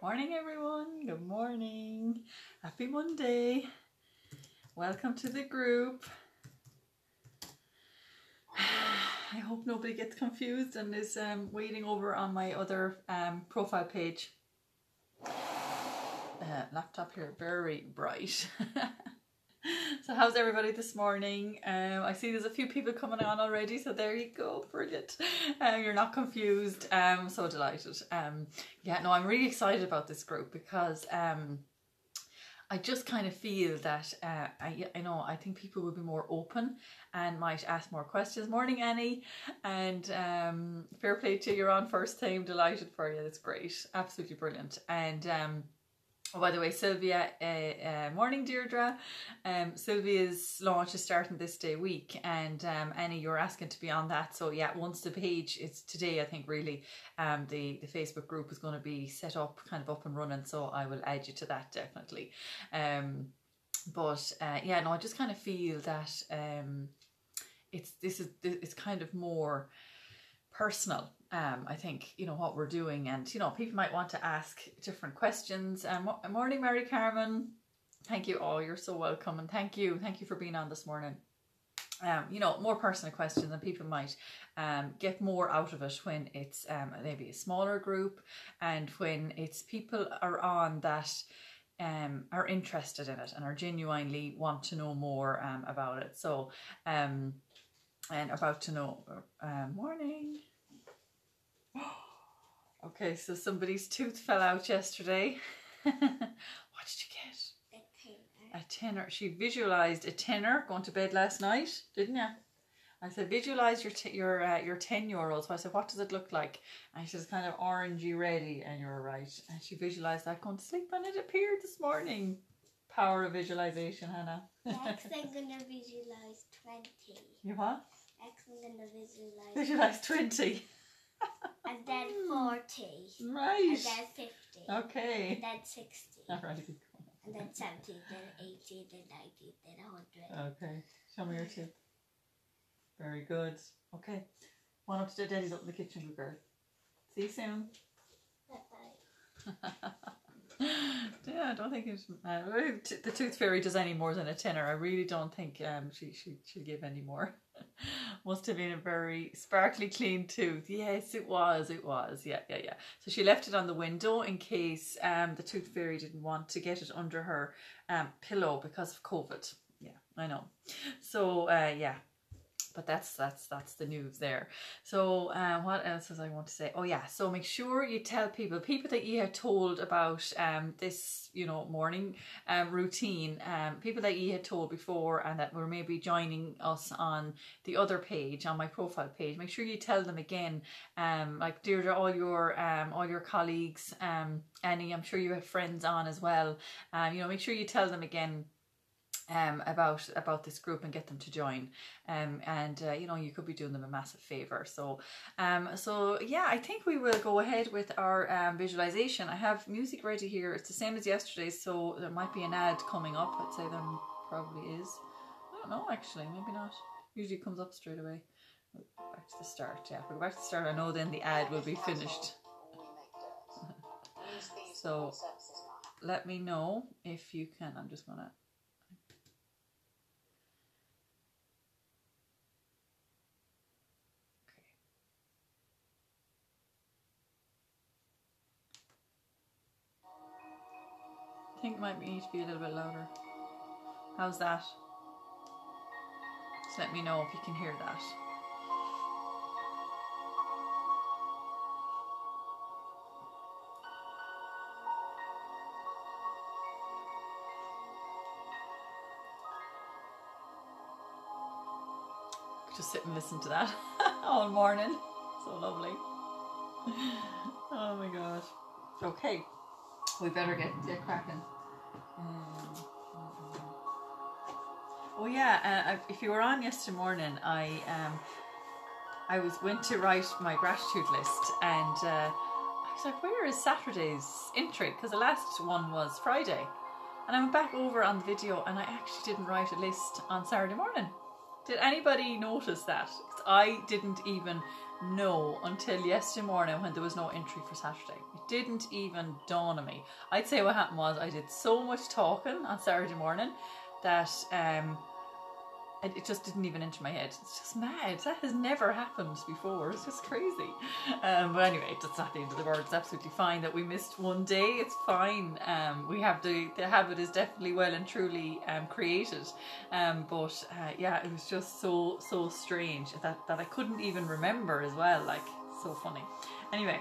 Morning everyone, good morning. Happy Monday. Welcome to the group. I hope nobody gets confused and is waiting over on my other profile page. Laptop here, very bright. So how's everybody this morning? I see there's a few people coming on already, so there you go, brilliant. You're not confused. I'm so delighted. Yeah, no, I'm really excited about this group because I just kind of feel that I think people will be more open and might ask more questions. Morning Annie, and fair play to you, you're on first time, delighted for you, that's great, absolutely brilliant. And oh, by the way, Sylvia, morning Deirdre. Sylvia's launch is starting this day week, and Annie, you're asking to be on that. So yeah, once the page is today, I think really the Facebook group is going to be set up, kind of up and running. So I will add you to that definitely. But yeah, no, I just kind of feel that it's kind of more personal. I think, you know, what we're doing, and, you know, people might want to ask different questions. Morning, Mary Carmen. Thank you all. You're so welcome. And thank you for being on this morning. You know, more personal questions, and people might get more out of it when it's maybe a smaller group, and when it's people are on that are interested in it and are genuinely want to know more about it. So, and about to know, morning. Okay, so somebody's tooth fell out yesterday. What did you get? A tenner. She visualized a tenner going to bed last night, didn't you? I said, visualize your 10-year-old. So I said, what does it look like? And she said, it's kind of orangey reddy, and you're right. And she visualized that going to sleep, and it appeared this morning. Power of visualization, Hannah. Next, I'm gonna visualize 20. You what? Next, I'm gonna visualize 20. And then 40. Right. And then 50. Okay. And then 60. All right. And then 70, then 80, then 90, then 100. Okay. Show me your tooth. Very good. Okay. One up to Daddy's up in the kitchen, good girl. See you soon. Bye-bye. Yeah, I don't think it's, the tooth fairy does any more than a tenner. I really don't think she'll give any more. Must have been a very sparkly clean tooth. Yes, it was. Yeah. So she left it on the window in case the tooth fairy didn't want to get it under her pillow because of COVID. Yeah, I know. So yeah. But that's the news there. So what else was I want to say? Oh yeah, so make sure you tell people that you had told about this, you know, morning routine, people that you had told before and that were maybe joining us on the other page, on my profile page. Make sure you tell them again, like Deirdre, all your colleagues, Annie, I'm sure you have friends on as well. You know, make sure you tell them again about this group and get them to join, and you know, you could be doing them a massive favor. So so yeah, I think we will go ahead with our visualization. I have music ready here. It's the same as yesterday, so there might be an ad coming up. I'd say there probably is. I don't know, actually, maybe not. Usually it comes up straight away. Back to the start. Yeah, if we go back to the start, I know then the ad will be finished. So let me know if you can. I'm just gonna I think it might need to be a little bit louder. How's that? Just let me know if you can hear that. Just sit and listen to that all morning. So lovely. Oh my gosh. Okay, we better get cracking. Oh yeah, if you were on yesterday morning, I went to write my gratitude list, and I was like, where is Saturday's entry? Because the last one was Friday, and I went back over on the video, and I actually didn't write a list on Saturday morning. Did anybody notice that? 'Cause I didn't even know until yesterday morning when there was no entry for Saturday. It didn't even dawn on me. I'd say what happened was I did so much talking on Saturday morning that it just didn't even enter my head. It's just mad. That has never happened before. It's just crazy. But anyway, it's not the end of the world. It's absolutely fine that we missed one day. It's fine. We have the habit is definitely well and truly created. But yeah, it was just so strange that I couldn't even remember as well. Like, so funny. Anyway,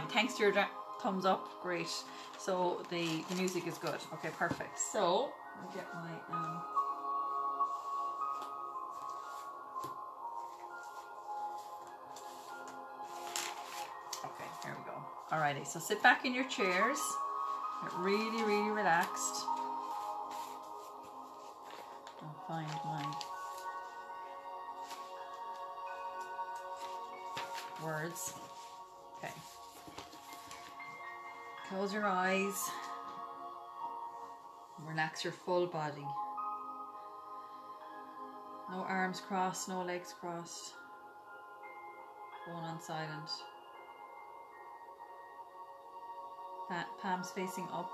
thanks to your thumbs up. Great. So the music is good. Okay, perfect. So I'll get my There we go. Alrighty, so sit back in your chairs. Get really, really relaxed. I'll find my words. Okay. Close your eyes. Relax your full body. No arms crossed, no legs crossed. Phone on silent. Palms facing up.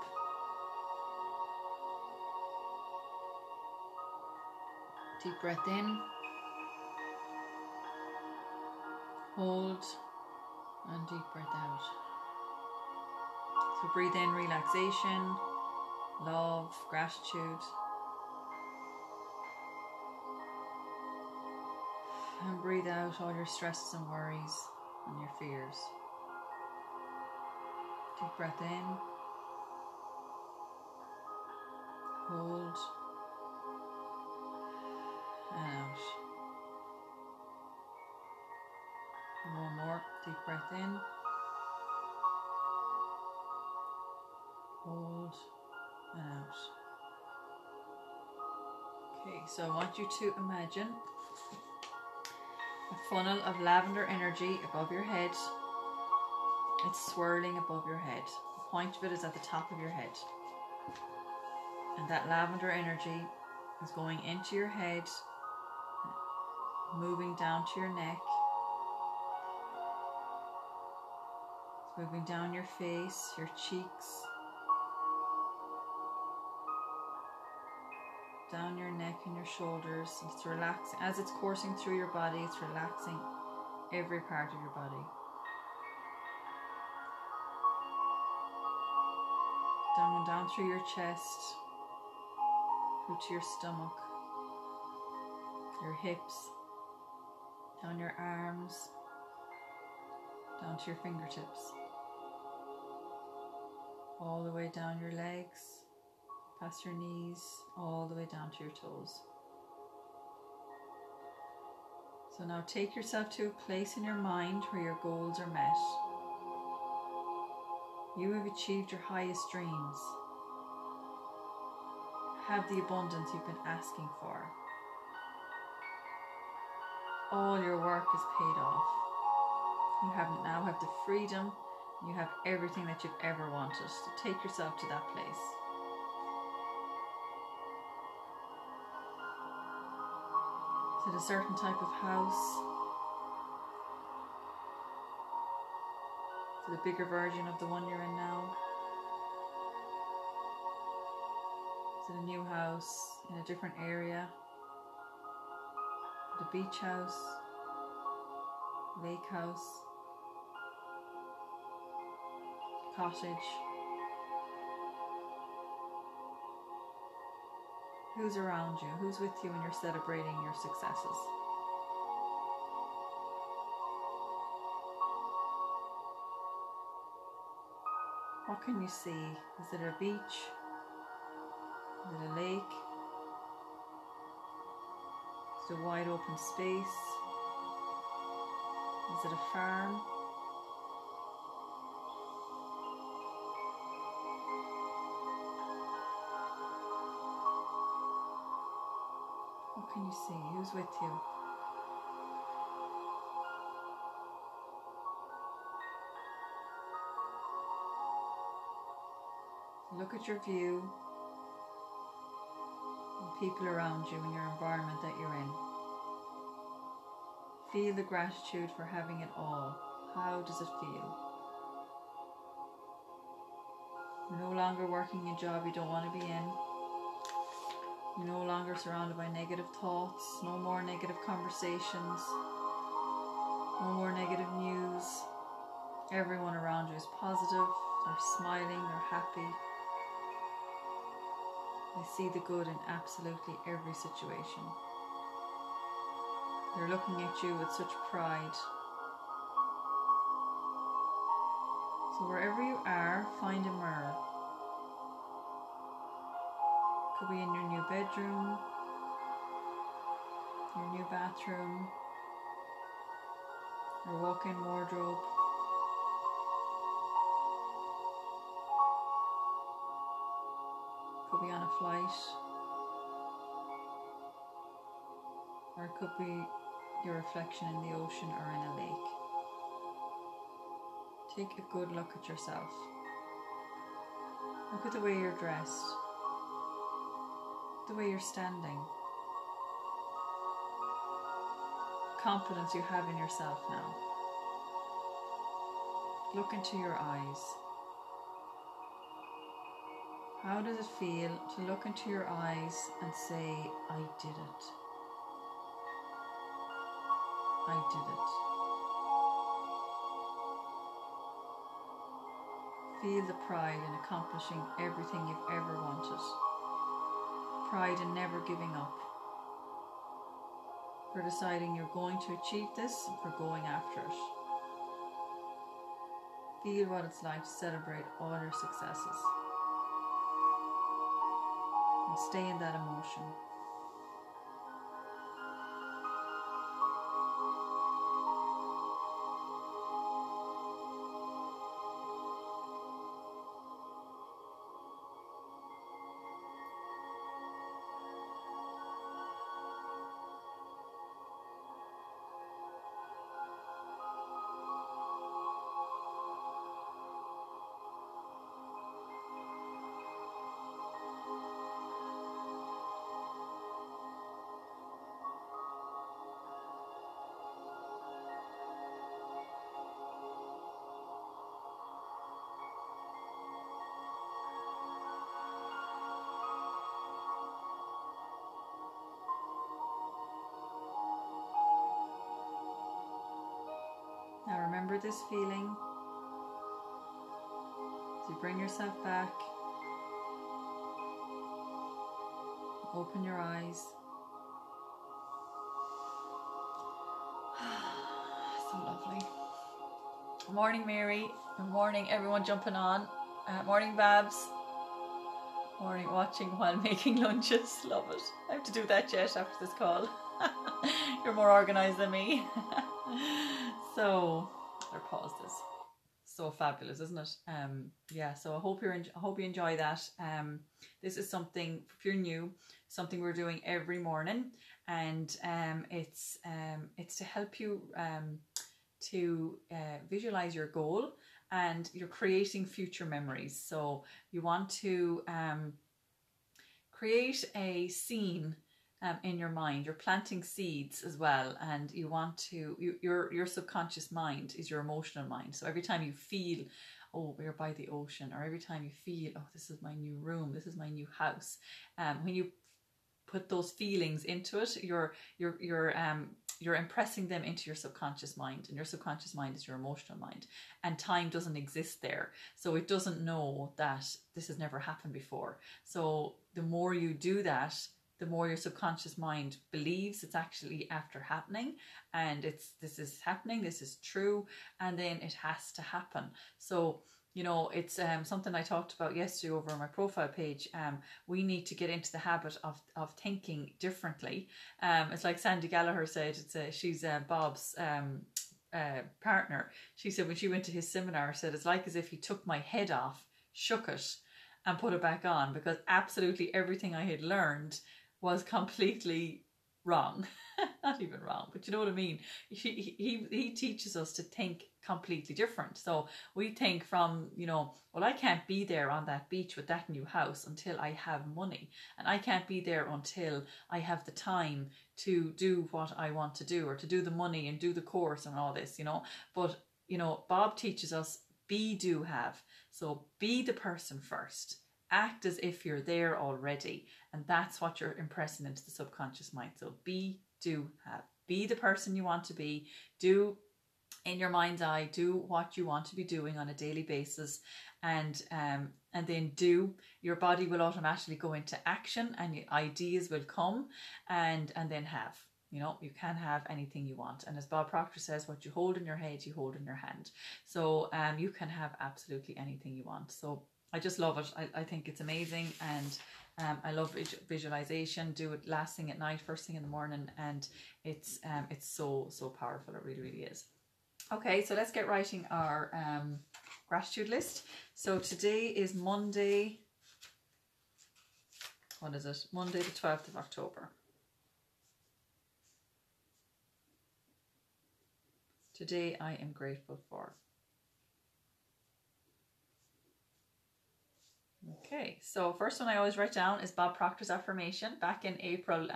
Deep breath in. Hold. And deep breath out. So breathe in relaxation, love, gratitude. And breathe out all your stresses and worries and your fears. Deep breath in, hold, and out. And one more, deep breath in, hold, and out. Okay, so I want you to imagine a funnel of lavender energy above your head. It's swirling above your head. The point of it is at the top of your head. And that lavender energy is going into your head, moving down to your neck. It's moving down your face, your cheeks, down your neck and your shoulders. It's relaxing. As it's coursing through your body, it's relaxing every part of your body. Down through your chest, through to your stomach, your hips, down your arms, down to your fingertips, all the way down your legs, past your knees, all the way down to your toes. So now take yourself to a place in your mind where your goals are met. You have achieved your highest dreams. Have the abundance you've been asking for. All your work is paid off. You now have the freedom. You have everything that you've ever wanted. So take yourself to that place. Is it a certain type of house? Is it a bigger version of the one you're in now? Is it a new house in a different area? Is it a beach house? Lake house? Cottage? Who's around you? Who's with you when you're celebrating your successes? What can you see? Is it a beach? Is it a lake? Is it a wide open space? Is it a farm? What can you see? Who's with you? Look at your view, and people around you in your environment that you're in. Feel the gratitude for having it all. How does it feel? You're no longer working a job you don't want to be in. You're no longer surrounded by negative thoughts, no more negative conversations, no more negative news. Everyone around you is positive, they're smiling, they're happy. They see the good in absolutely every situation. They're looking at you with such pride. So wherever you are, find a mirror. Could be in your new bedroom, your new bathroom, your walk-in wardrobe. Could be on a flight, or it could be your reflection in the ocean or in a lake. Take a good look at yourself. Look at the way you're dressed, the way you're standing, the confidence you have in yourself now. Look into your eyes. How does it feel to look into your eyes and say, I did it. I did it. Feel the pride in accomplishing everything you've ever wanted. Pride in never giving up. For deciding you're going to achieve this and for going after it. Feel what it's like to celebrate all your successes. And stay in that emotion. Now remember this feeling as you bring yourself back. Open your eyes. So lovely. Good morning, Mary. Good morning, everyone jumping on. Morning, Babs. Morning, watching while making lunches. Love it. I have to do that yet after this call. You're more organised than me. So, I'll pause this. So fabulous, isn't it? Yeah. So I hope you enjoy that. This is something, if you're new, something we're doing every morning, and it's to help you to visualize your goal, and you're creating future memories. So you want to create a scene in your mind. You're planting seeds as well, and you want to, your subconscious mind is your emotional mind. So every time you feel, oh, we're by the ocean, or every time you feel, oh, this is my new room, this is my new house, when you put those feelings into it, you're impressing them into your subconscious mind, and your subconscious mind is your emotional mind, and time doesn't exist there, so it doesn't know that this has never happened before. So the more you do that, the more your subconscious mind believes it's actually after happening, and this is happening, this is true, and then it has to happen. So, you know, it's something I talked about yesterday over on my profile page. We need to get into the habit of thinking differently. It's like Sandy Gallagher said, she's Bob's partner. She said when she went to his seminar, said it's like as if he took my head off, shook it, and put it back on, because absolutely everything I had learned was completely wrong. Not even wrong, but you know what I mean. He teaches us to think completely different. So we think from, you know, well, I can't be there on that beach with that new house until I have money, and I can't be there until I have the time to do what I want to do, or to do the money and do the course and all this, you know. But, you know, Bob teaches us be, do, have. So be the person first. Act as if you're there already. And that's what you're impressing into the subconscious mind. So be, do, have. Be the person you want to be. Do in your mind's eye, do what you want to be doing on a daily basis, and then do. Your body will automatically go into action, and your ideas will come, and then have. You know, you can have anything you want. And as Bob Proctor says, what you hold in your head, you hold in your hand. So you can have absolutely anything you want. So I just love it. I think it's amazing, and I love visualization. Do it last thing at night, first thing in the morning, and it's so powerful. It really, really is. Okay, so let's get writing our gratitude list. So today is Monday. What is it? Monday the 12th of October. Today I am grateful for. Okay, so first one I always write down is Bob Proctor's affirmation. Back in April,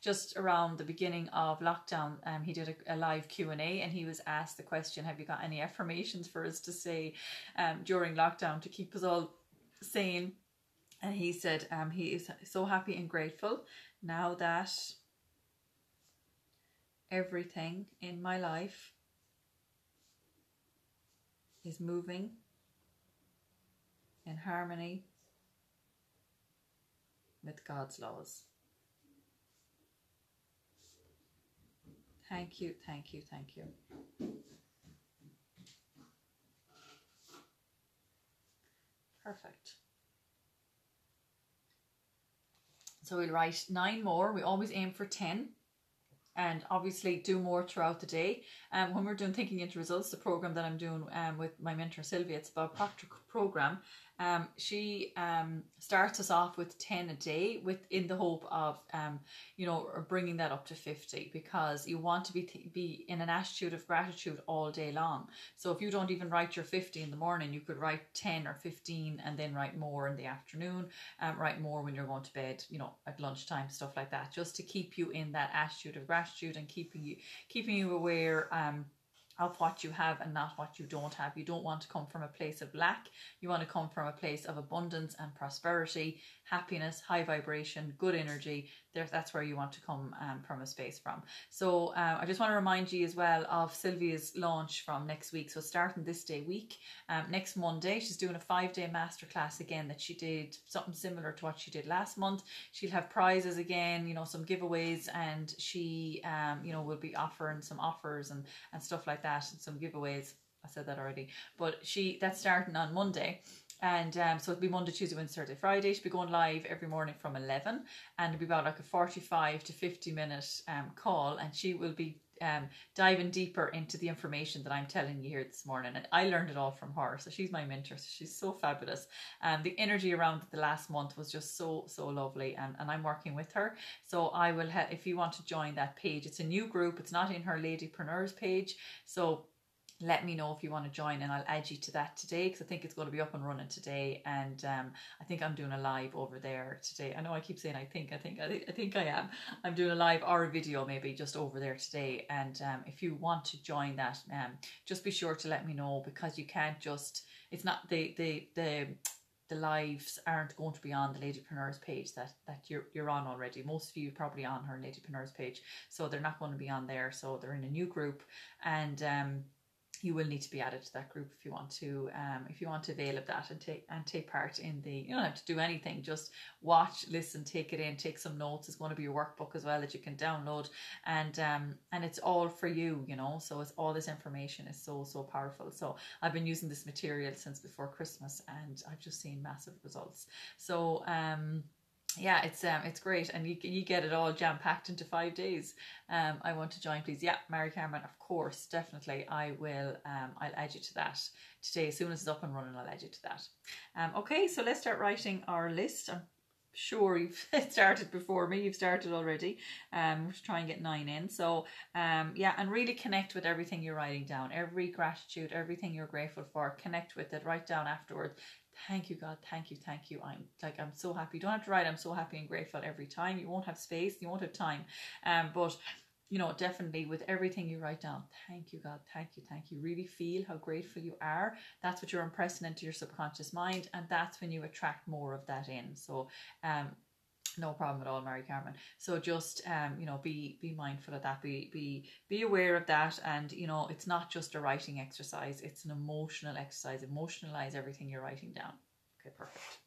just around the beginning of lockdown, he did a live Q&A, and he was asked the question, have you got any affirmations for us to say during lockdown to keep us all sane? And he said he is so happy and grateful now that everything in my life is moving in harmony with God's laws. Thank you, thank you, thank you. Perfect. So we'll write 9 more. We always aim for 10. And obviously do more throughout the day. When we're doing Thinking into Results, the program that I'm doing with my mentor Sylvia, it's a Bob Proctor program. She starts us off with 10 a day, in the hope of bringing that up to 50, because you want to be in an attitude of gratitude all day long. So if you don't even write your 50 in the morning, you could write 10 or 15 and then write more in the afternoon, write more when you're going to bed, at lunchtime, stuff like that, just to keep you in that attitude of gratitude and keeping you aware of what you have and not what you don't have. You don't want to come from a place of lack. You want to come from a place of abundance and prosperity, happiness, high vibration, good energy. That's where you want to come from a space from. So I just want to remind you as well of Sylvia's launch from next week. So starting this week, next Monday, she's doing a 5-day masterclass again that she did something similar to what she did last month. She'll have prizes again, some giveaways, and she, will be offering some offers and stuff like that, and some giveaways. I said that already, but that's starting on Monday. And so it'll be Monday, Tuesday, Wednesday, Thursday, Friday. She'll be going live every morning from 11, and it'll be about like a 45 to 50 minute call, and she will be diving deeper into the information that I'm telling you here this morning. And I learned it all from her, so she's my mentor, so she's so fabulous. The energy around the last month was just so lovely, and I'm working with her. So I will if you want to join that page, it's a new group, it's not in her Ladypreneurs page, so let me know if you want to join, and I'll add you to that today, because I think it's going to be up and running today. And I think I'm doing a live over there today. I know I keep saying I think I am. I'm doing a live or a video maybe just over there today. And if you want to join that, just be sure to let me know, because you can't just, it's not the lives aren't going to be on the Ladypreneurs page that you're on already. Most of you are probably on her Ladypreneurs page, so they're not going to be on there. So they're in a new group, and you will need to be added to that group if you want to avail of that and take part in the. You don't have to do anything, just watch, listen, take it in, take some notes. It's going to be your workbook as well that you can download, and it's all for you, so it's all this information is so powerful. So I've been using this material since before Christmas, and I've just seen massive results. So yeah, it's great, and you get it all jam-packed into 5 days. I want to join, please. Yeah, Mary Carmen, of course, definitely. I will. I'll add you to that today. As soon as it's up and running, I'll add you to that. Okay, so let's start writing our list. I'm sure you've started before me. You've started already. We'll try and get 9 in. So yeah, and really connect with everything you're writing down. Every gratitude, everything you're grateful for, connect with it. Write down afterwards. Thank you, God. Thank you. I'm so happy. You don't have to write I'm so happy and grateful every time. You won't have space. You won't have time. But you know, definitely with everything you write down, thank you, God, thank you, thank you. Really feel how grateful you are. That's what you're impressing into your subconscious mind, and that's when you attract more of that in. So, no problem at all, Mary Carmen. So just you know, be mindful of that. Be aware of that, and you know, it's not just a writing exercise; it's an emotional exercise. Emotionalize everything you're writing down. Okay, perfect.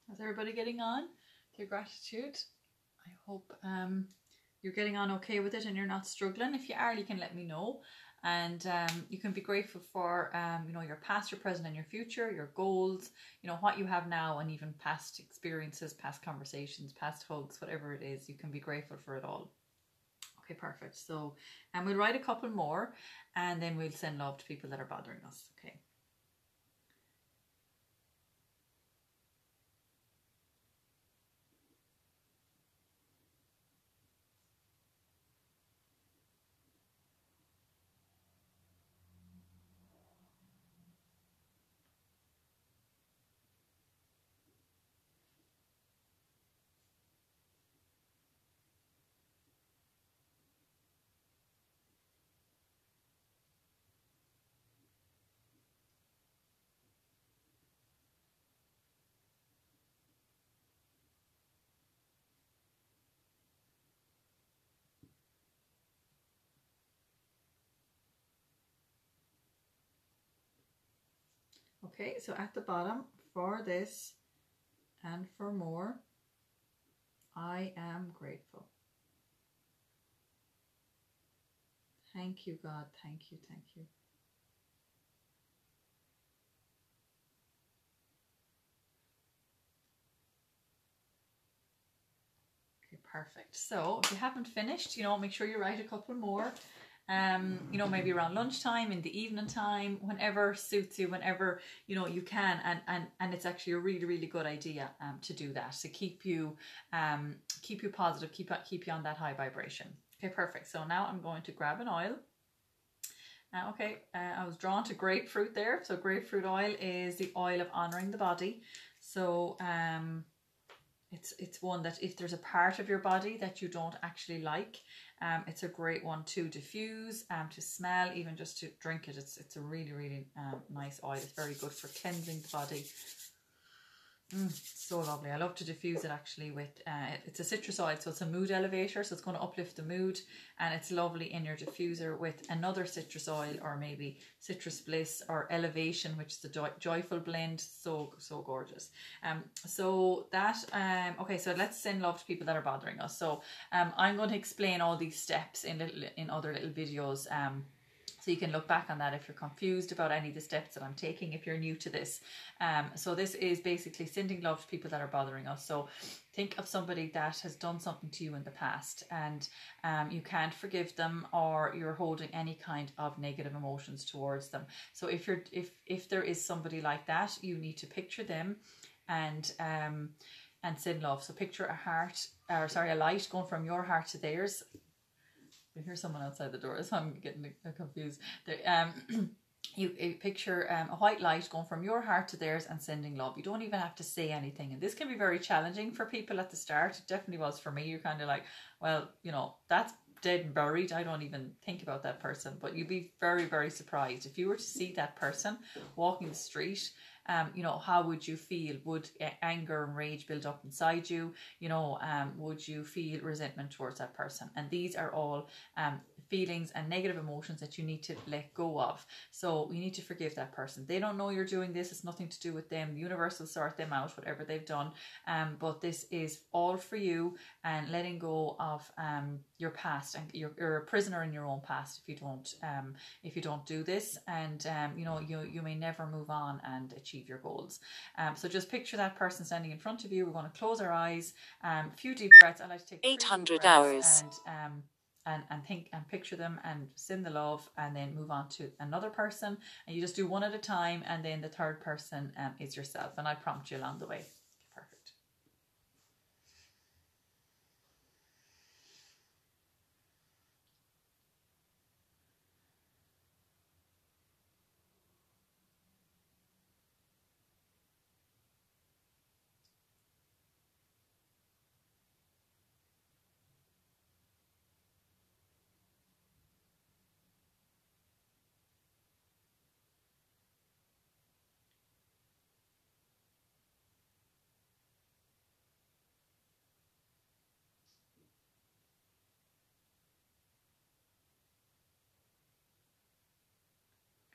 How's everybody getting on with your gratitude? I hope you're getting on okay with it and you're not struggling. If you are, you can let me know. And you can be grateful for you know, your past, your present, and your future, your goals, you know, what you have now, and even past experiences, past conversations, past hugs, whatever it is. You can be grateful for it all. Okay, perfect. So, and we'll write a couple more, and then we'll send love to people that are bothering us. Okay. Okay, so at the bottom, for this and for more, I am grateful. Thank you, God. Thank you, thank you. Okay, perfect. So if you haven't finished, you know, make sure you write a couple more. You know, maybe around lunchtime, in the evening time, whenever suits you, whenever, you know, you can. And it's actually a really, really good idea to do that, to keep you positive, keep you on that high vibration. Okay, perfect. So now I'm going to grab an oil. I was drawn to grapefruit there. So grapefruit oil is the oil of honoring the body. So it's one that if there's a part of your body that you don't actually like, it's a great one to diffuse, to smell, even just to drink it. It's a really, really nice oil. It's very good for cleansing the body. So lovely. I love to diffuse it actually with, it's a citrus oil, so it's a mood elevator, so it's going to uplift the mood, and it's lovely in your diffuser with another citrus oil, or maybe citrus bliss or elevation, which is the joyful blend. So gorgeous. So that, okay, so let's send love to people that are bothering us. So I'm going to explain all these steps in other little videos. So you can look back on that if you're confused about any of the steps that I'm taking, if you're new to this. So this is basically sending love to people that are bothering us. So think of somebody that has done something to you in the past, and you can't forgive them, or you're holding any kind of negative emotions towards them. So if there is somebody like that, you need to picture them and send love. So picture a light going from your heart to theirs. I hear someone outside the door, so I'm getting confused. You picture a white light going from your heart to theirs and sending love. You don't even have to say anything. And this can be very challenging for people at the start. It definitely was for me. You're kind of like, well, you know, that's dead and buried. I don't even think about that person. But you'd be very, very surprised. If you were to see that person walking the street, you know, how would you feel? Would anger and rage build up inside you? You know, would you feel resentment towards that person? And these are all feelings and negative emotions that you need to let go of. So you need to forgive that person. They don't know you're doing this. It's nothing to do with them. The universe will sort them out, whatever they've done. But this is all for you, and letting go of your past. And you're a prisoner in your own past if you don't do this. And you know, you may never move on and achieve your goals. So just picture that person standing in front of you. We're going to close our eyes. A few deep breaths. I like to take 800 hours. And think and picture them and send the love, and then move on to another person, and you just do one at a time, and then the third person is yourself, and I prompt you along the way. Perfect.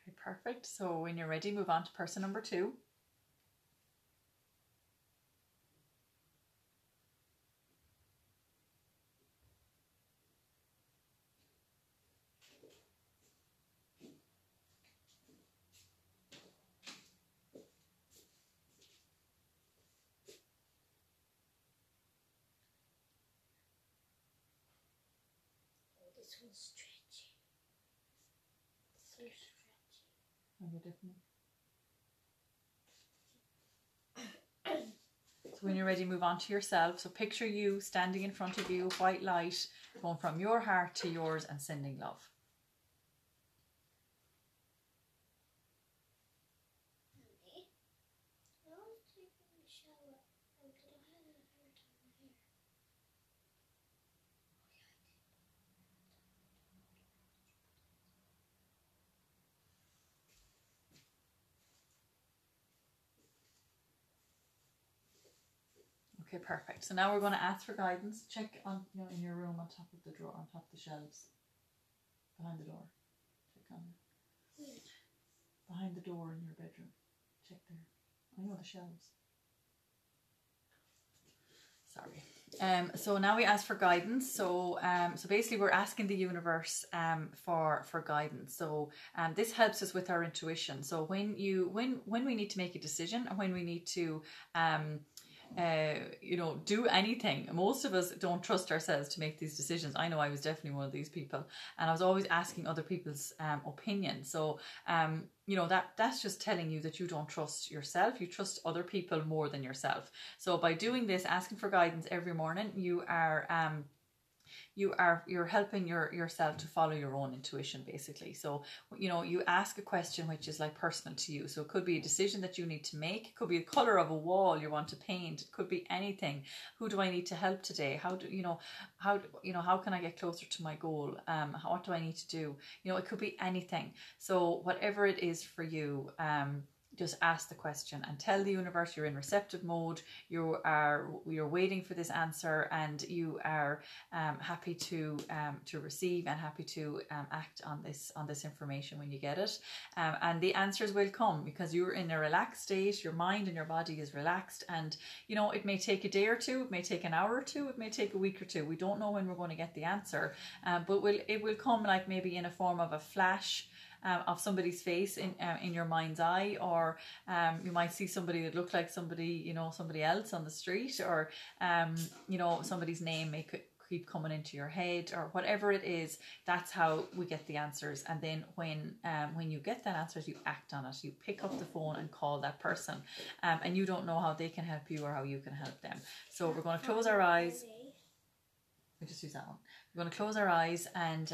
Okay, perfect. So when you're ready, move on to person number 2. This one's stretchy. So stretchy. Okay, definitely. So when you're ready, move on to yourself. So picture you standing in front of you, white light going from your heart to yours and sending love. Mommy, I was taking a shower and I had a hair on my hair. Okay, perfect. So now we're going to ask for guidance. Check on, you know, in your room on top of the drawer, on top of the shelves, behind the door. Check on it. Behind the door in your bedroom. check there. I know the shelves. Sorry. So now we ask for guidance. So basically we're asking the universe for guidance. So this helps us with our intuition. So when we need to make a decision, and when we need to do anything, most of us don't trust ourselves to make these decisions. I know I was definitely one of these people, and I was always asking other people's opinion. So that's just telling you that you don't trust yourself. You trust other people more than yourself. So by doing this, asking for guidance every morning, you're helping yourself to follow your own intuition, basically. So you ask a question which is like personal to you. So it could be a decision that you need to make. It could be the color of a wall you want to paint. It could be anything. Who do I need to help today? How can I get closer to my goal? What do I need to do? It could be anything. So whatever it is for you, just ask the question and tell the universe you're in receptive mode. You're waiting for this answer, and you are happy to receive and happy to act on this information when you get it. And the answers will come because you're in a relaxed state. Your mind and your body is relaxed, and it may take a day or two, it may take an hour or two, it may take a week or two. We don't know when we're going to get the answer, but it will come like maybe in a form of a flash of somebody's face in your mind's eye, or you might see somebody that looked like somebody else on the street, or somebody's name may keep coming into your head, or whatever it is. That's how we get the answers. And then when you get that answers, you act on it. You pick up the phone and call that person, and you don't know how they can help you or how you can help them. So we're going to close our eyes. We just use that one. We're going to close our eyes and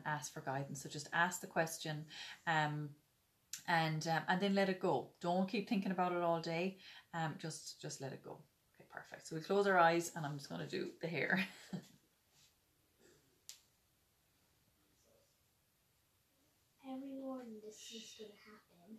ask for guidance. So just ask the question, and then let it go. Don't keep thinking about it all day. Just let it go. Okay, perfect. So we close our eyes, and I'm just going to do the hair. Every morning this is going to happen.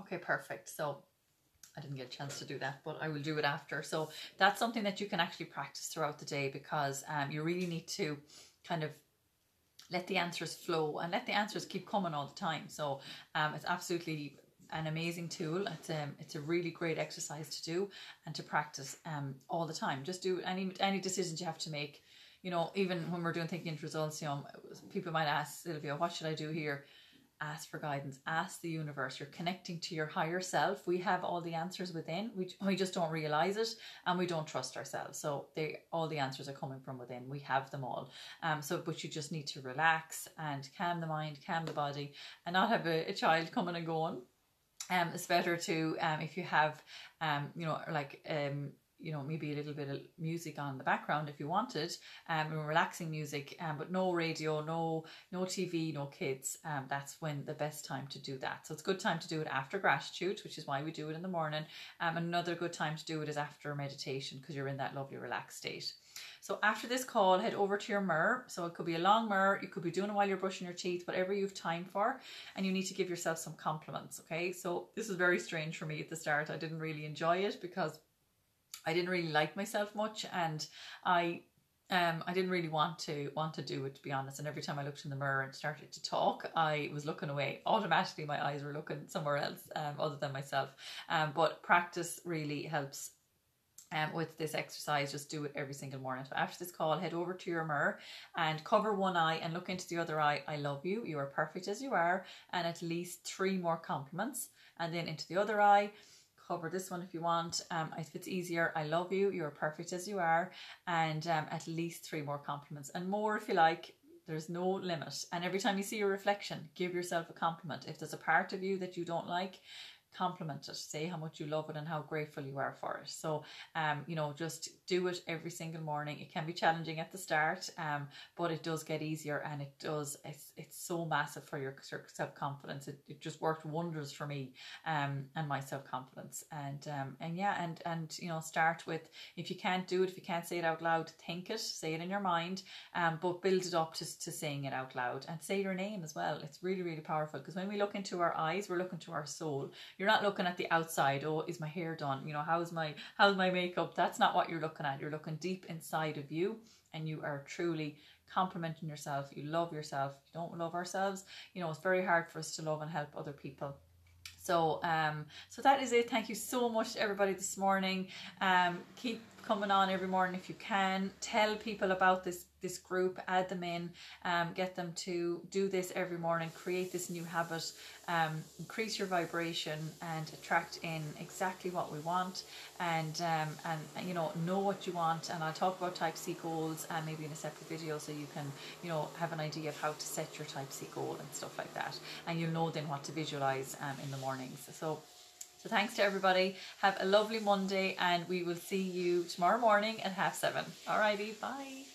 Okay, perfect. So I didn't get a chance to do that, but I will do it after. So that's something that you can actually practice throughout the day, because you really need to kind of let the answers flow and let the answers keep coming all the time. So it's absolutely an amazing tool. It's a really great exercise to do and to practice all the time. Just do any decisions you have to make. Even when we're doing thinking into results, people might ask, Sylvia, what should I do here? Ask for guidance. Ask the universe. You're connecting to your higher self. We have all the answers within. We just don't realize it, and we don't trust ourselves. So all the answers are coming from within. We have them all. But you just need to relax and calm the mind, calm the body, and not have a child coming and going. It's better to if you have maybe a little bit of music on the background if you wanted, relaxing music, but no radio, no TV, no kids. That's when the best time to do that. So it's a good time to do it after gratitude, which is why we do it in the morning. Another good time to do it is after meditation, because you're in that lovely relaxed state. So after this call, head over to your mirror. So it could be a long mirror. You could be doing it while you're brushing your teeth, whatever you have time for. And you need to give yourself some compliments, okay? So this is very strange for me at the start. I didn't really enjoy it because I didn't really like myself much, and I didn't really want to do it, to be honest. And every time I looked in the mirror and started to talk, I was looking away. Automatically, my eyes were looking somewhere else other than myself. But practice really helps. With this exercise, just do it every single morning. So after this call, head over to your mirror and cover one eye and look into the other eye. I love you. You are perfect as you are. And at least 3 more compliments. And then into the other eye. Cover this one if you want. If it's easier, I love you. You're perfect as you are. And at least 3 more compliments, and more if you like. There's no limit. And every time you see your reflection, give yourself a compliment. If there's a part of you that you don't like, compliment it, say how much you love it and how grateful you are for it. So you know, just do it every single morning. It can be challenging at the start, but it does get easier, and it's so massive for your self-confidence. It just worked wonders for me, and my self-confidence. And yeah, and you know, start with, if you can't do it, if you can't say it out loud, think it, say it in your mind, but build it up to saying it out loud, and say your name as well. It's really, really powerful, because when we look into our eyes, we're looking to our soul. You're not looking at the outside. Oh, is my hair done? You know, how's my makeup? That's not what you're looking at. You're looking deep inside of you, and you are truly complimenting yourself. You love yourself. You don't love ourselves, you know, it's very hard for us to love and help other people. So so that is it. Thank you so much to everybody this morning. Keep coming on every morning if you can. Tell people about this group, add them in, get them to do this every morning, create this new habit, increase your vibration and attract in exactly what we want, and you know what you want. And I'll talk about type C goals maybe in a separate video, so you can, you know, have an idea of how to set your type C goal and stuff like that, and you'll know then what to visualize in the mornings. So thanks to everybody. Have a lovely Monday, and we will see you tomorrow morning at 7:30. Alrighty, bye.